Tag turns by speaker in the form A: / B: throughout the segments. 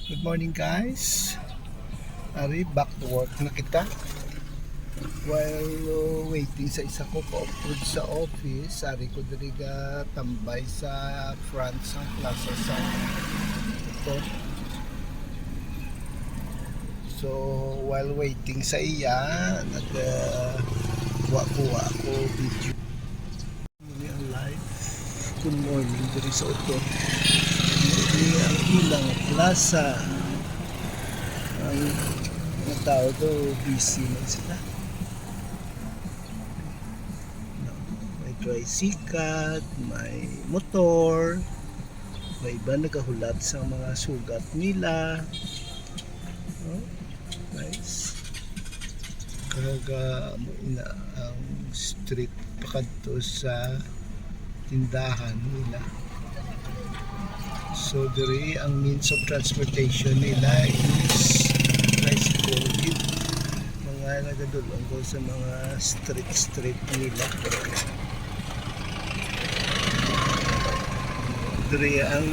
A: Good morning guys. Ari, back to work na kita. While waiting sa isa ko pa-upload sa office, ari ko diriga tambay sa front sa plaza sa ito. So while waiting sa iya, kuha ako video. Muli ang live. Good morning diri sa auto. Ini ang ilang plaza. Ang mga tao do busy na sila. May tricycle, may motor, may iba nagahulat sa mga sugat nila. Oh, nice. Kaga mo ina ang street pakadto sa tindahan nila. So diri ang means of transportation nila is tricycle. Mga nagadulong ko sa mga street nila. Diri ang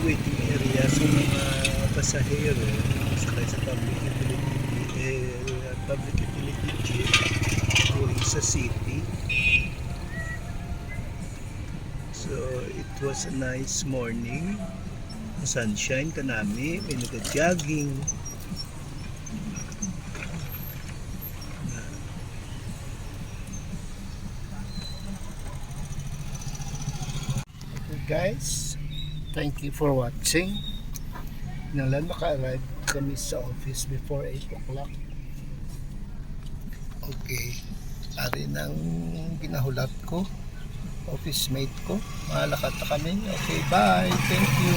A: waiting area sa mga pasahero sakay sa public utility jeep going sa city. So it was a nice morning. Sunshine kanami, may nag-jogging. Okay guys, thank you for watching. Nalan maka-arrive kami sa office before 8 o'clock. Okay, ari nang ginahulat ko, office mate ko. Malakata kami. Okay, bye. Thank you.